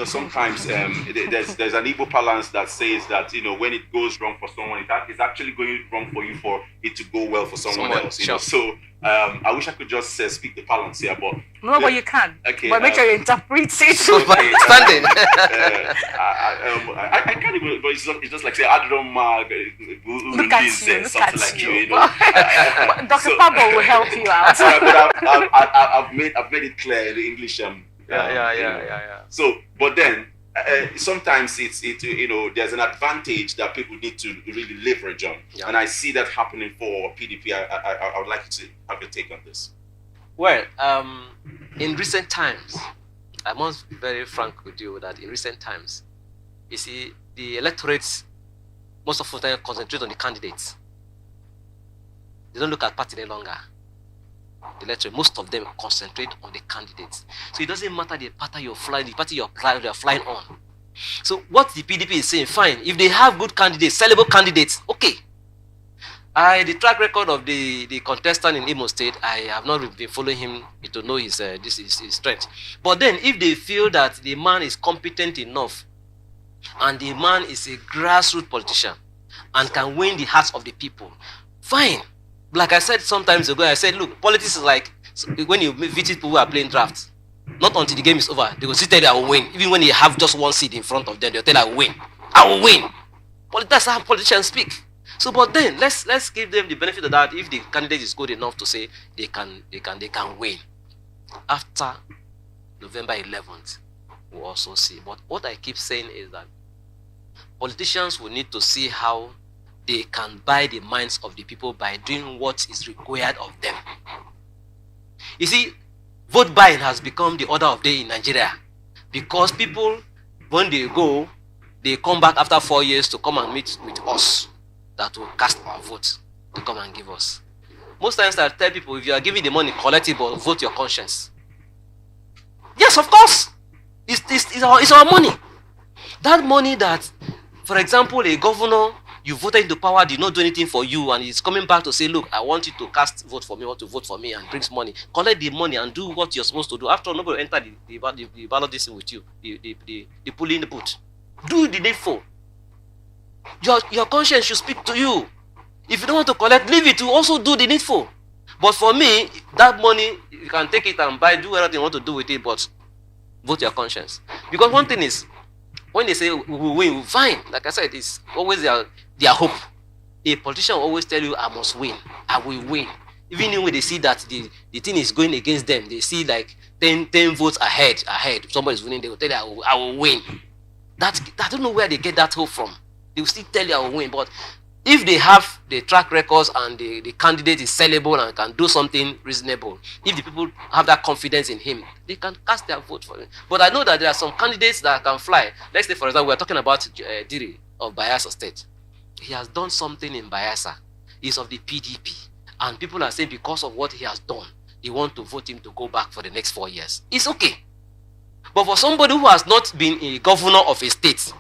sometimes there's an Igbo balance that says that when it goes wrong for someone, it's actually going wrong for you for it to go well for someone else. Sure. So I wish I could just speak the balance here, but no, but you can. Okay, but make sure you interpret it. Standing. I can't even. But it's just like say I don't look at you. Something like you. Dr. Pabon will help you out. But I've made it clear in the English. Yeah. So, but then sometimes it's there's an advantage that people need to really leverage on, and I see that happening for PDP. I would like you to have your take on this. Well, in recent times, I must be very frank with you that in recent times, you see, the electorates most of the time concentrate on the candidates. They don't look at party any longer. The electorate, most of them concentrate on the candidates. So it doesn't matter the party you're flying, the party you're flying on. So what the PDP is saying, fine, if they have good candidates, sellable candidates, okay. The track record of the contestant in Imo State, I have not been following him to know his strength. But then if they feel that the man is competent enough and the man is a grassroots politician and can win the hearts of the people, fine. Like I said sometimes ago, I said, look, politics is like when you visit people who are playing drafts. Not until the game is over, they will still tell you I will win. Even when you have just one seat in front of them, they'll tell you I will win. I will win. But that's how politicians speak. So, but then let's give them the benefit of that. If the candidate is good enough to say they can win. After November 11th, we'll also see. But what I keep saying is that politicians will need to see how they can buy the minds of the people by doing what is required of them. You see, vote buying has become the order of day in Nigeria because people, when they go, they come back after 4 years to come and meet with us that will cast our vote to come and give us. Most times I tell people, if you are giving the money, collect it, but vote your conscience. Yes, of course. It's our money. That money that, for example, a governor you voted into power did not do anything for you and he's coming back to say, look, I want you to vote for me, I want to vote for me, and brings money. Collect the money and do what you're supposed to do. After all, nobody will enter the ballot this with you, the polling booth. Do the needful. Your conscience should speak to you. If you don't want to collect, leave it to also do the needful. But for me, that money, you can take it and do whatever you want to do with it, but vote your conscience. Because one thing is, when they say we will win, fine. Like I said, it's always their hope. A politician will always tell you, I must win. I will win. Even when they see that the thing is going against them, they see like 10 votes ahead. Somebody's winning, they will tell you, I will win. I don't know where they get that hope from. They will still tell you, I will win. But if they have the track records and the candidate is sellable and can do something reasonable, if the people have that confidence in him, they can cast their vote for him. But I know that there are some candidates that can fly. Let's say, for example, we're talking about Diri of Bayelsa State. He has done something in Bayelsa. He's of the PDP. And people are saying because of what he has done, they want to vote him to go back for the next 4 years. It's okay. But for somebody who has not been a governor of a state,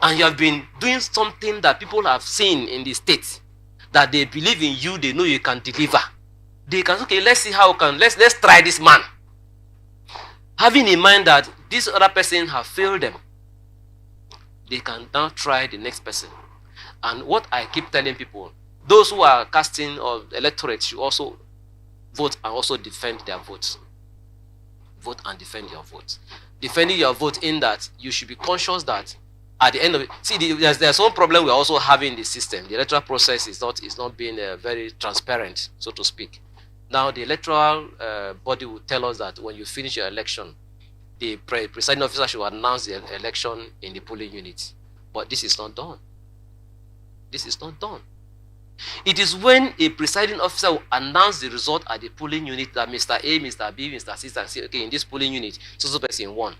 and you have been doing something that people have seen in the state, that they believe in you, they know you can deliver, they can say, okay, let's see how let's try this man. Having in mind that this other person have failed them, they can now try the next person. And what I keep telling people, those who are casting or electorate should also vote and also defend their votes. Vote and defend your vote. Defending your vote in that you should be conscious that at the end of it, see, there's one problem we're also having in the system. The electoral process is not being very transparent, so to speak. Now, the electoral body will tell us that when you finish your election, the presiding officer should announce the election in the polling unit. But this is not done. This is not done. It is when a presiding officer will announce the result at the polling unit that Mr. A, Mr. B, Mr. C, and say, okay, in this polling unit, so person won.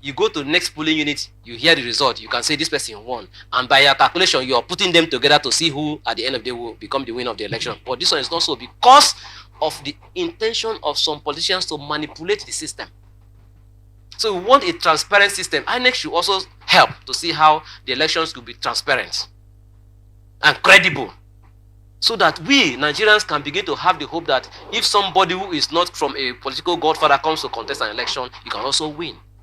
You go to the next polling unit, you hear the result, you can say this person won. And by your calculation, you are putting them together to see who, at the end of the day, will become the winner of the election. But this one is not so because of the intention of some politicians to manipulate the system. So we want a transparent system. INEC should also help to see how the elections could be transparent and credible, so that we Nigerians can begin to have the hope that if somebody who is not from a political godfather comes to contest an election, you can also win.